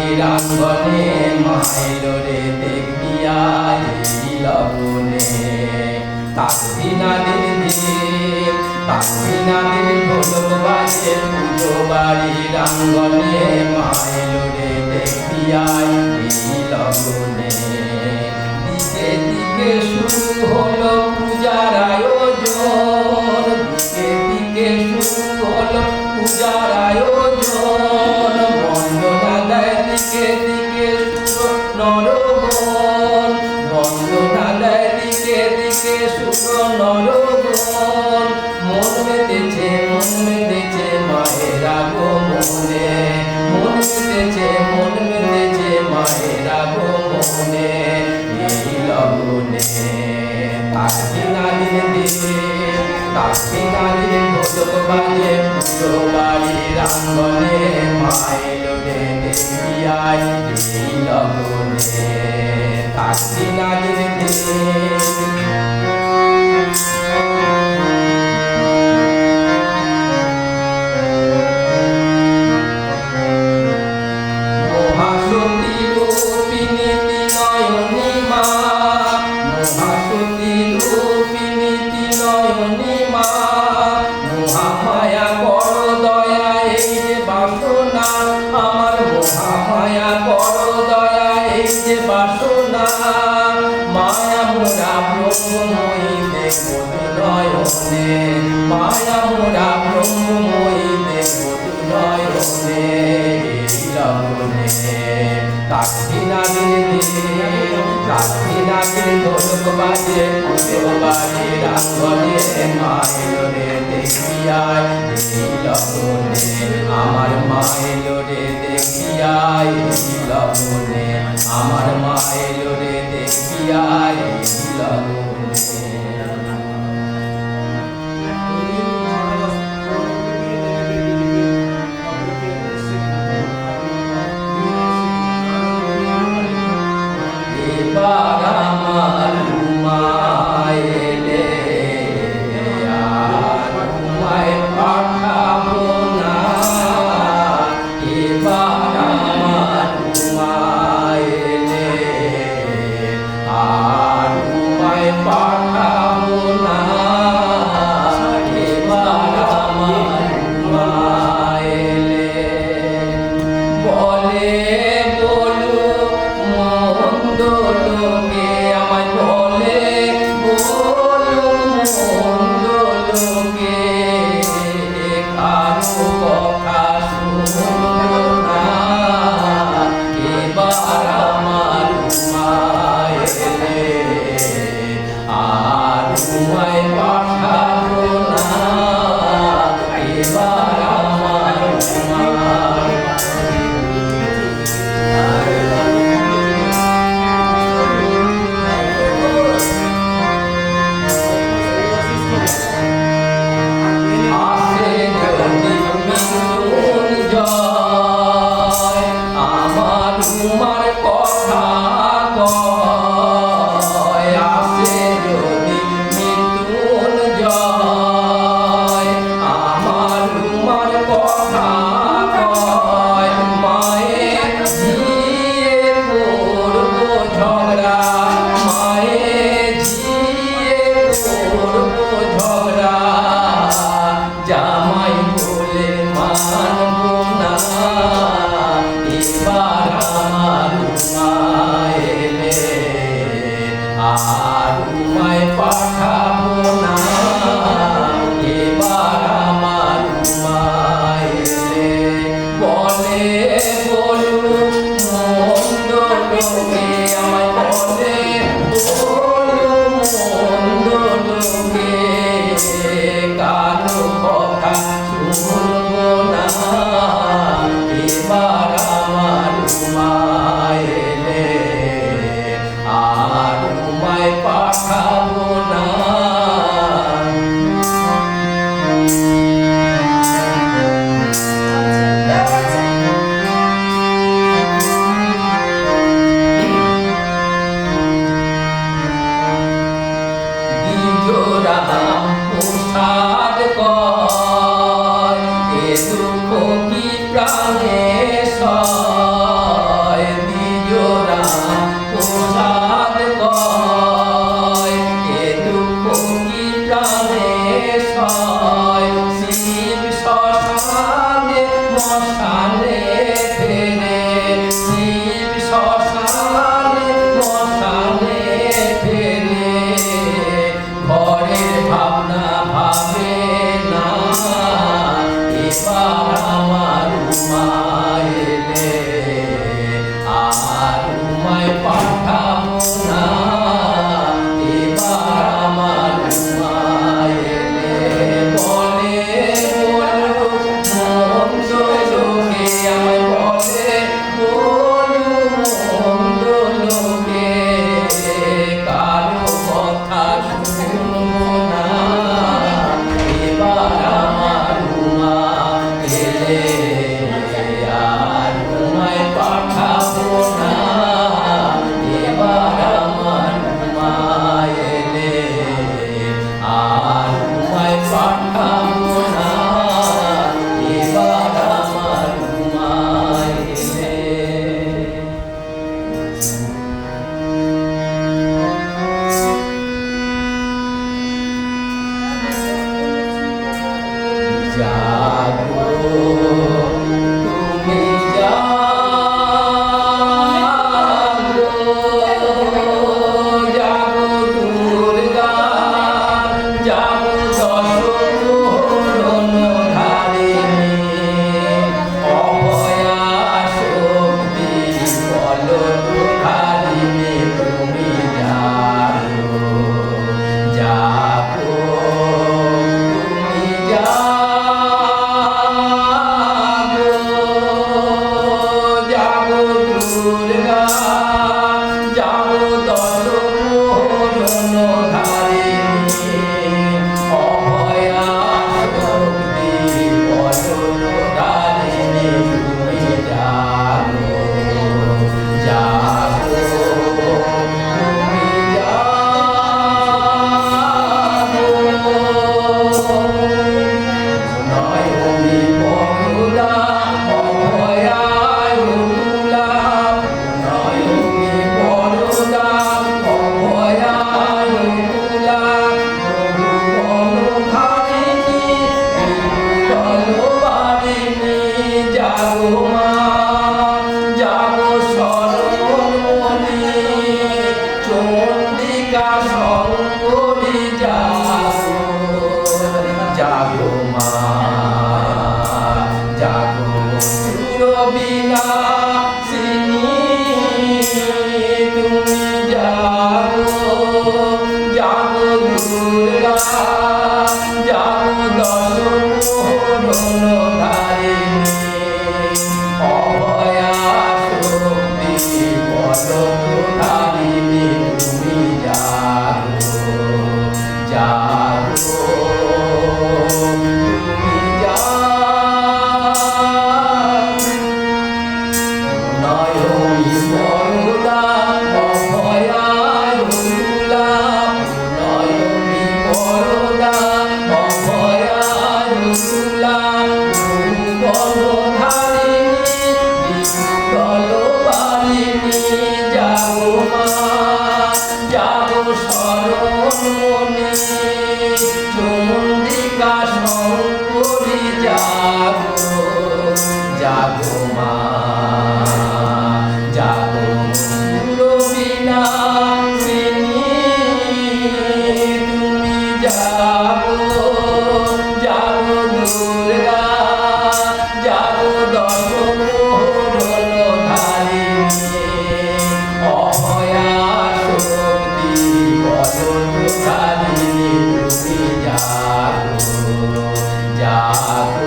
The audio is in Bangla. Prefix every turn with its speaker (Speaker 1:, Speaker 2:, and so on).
Speaker 1: বাড়ির আঙ্গনে মাইলো রে দেখবি আয় এই লগনে। তাসবিনাদের দেব তাসবিনাদের ঢোলক বাজে পুজো বাড়ির আঙ্গনে মাইলো রে দেখবি আয় এই লগনে। দিকে দিকে শুরু হলো পূজার আয়োজন, দিকে দিকে শুরু হলো পূজার আয়োজন। বন্দনা দেয় দিকে দিকে শুরু নরগণ, বন্দনা দেয় দিকে দিকে শুরু নরগণ। মন মেতেছে মায়ের আগমনে, মন মেতেছে মায়ের আগমনে এই লগনে। তাসবিনাদের দেব তাসবিনাদের ঢোলক বাজে পুজো বাড়ির আঙ্গনে মাইলো রে দেখবি আয় এই লগনে। তাসবিনাদের দেব মায়া মোরা ব্রহ্মময়ী দেখো নয়নে, মায়া মোরা ব্রহ্মময়ী দেখো নয়নে এই লগনে। তাসবিনাদের দেব তাসবিনাদের ঢোলক বাজে পুজো বাড়ির আঙ্গনে মাইলো রে দেখবি আয় এই লগনে। আমার মাইলো রে দেখবি আয় এই লগনে, আমার মাইলো রে দেখবি আয় এই লগনে। এবার আমার ঘুমায় এলে আর ঘুমায় পাঠাবো না। এবার আমার ঘুমায় এলে আর ঘুমায় পাঠাবো না। এবার আমার ঘুমায় এলে বলে বলু মন্দ লোকে, আমায় বলে বলু মন্দ লোকে, কারো কথা শুনলো না। এবার আমার ঘুমায় এলে আর ঘুমায় পাঠাবো না। এবার আমার ঘুমায় আমার ঘুমার কথা কয়, আসে যদি মৃত্যুঞ্জয়। আমার ঘুমার কথা কয়, মায়ের ঝিয়ে করবো ঝগড়া, মায়ের ঝিয়ে করবো ঝগড়া। জামাই বলে মানবো না। এবার আমার ঘুমায় এলে আর ঘুমায় পাঠাবো না। এবার আমার ঘুমায় এলে বলে বলু মন্দ লোকে, আমায় বলে বলু মন্দ লোকে, কারো কথা শুনবো না। এবার আমার ঘুমায় এলে আর ঘুমায় পাঠাবো না। দ্বিজরাম প্রসাদ কয়, এ দুঃখ কি প্রাণে সয়। বিনাশিনী তুমি জাগো জাগো দুর্গা জাগো দশ মোহনধারিণী অভয়া শক্তি পদপ্রধারিণী তুমি জাগো জাগো তুমি জাগো নয়নি বরদা অভয়া রসুলা নয়নি বরদা অভয়া রসুলা বনধারিণী বিদ্যলবারিণী জাগো মা জাগো শরণমণি চন্দ্রিকা শঙ্করী জাগো জাগো মা জাগো বিনাশিনী তুমি জাগো জাগো দুর্গা জাগো দশ মোহনধারিণী অভয়া শক্তি পদপ্রধারিণী তুমি জাগো জাগো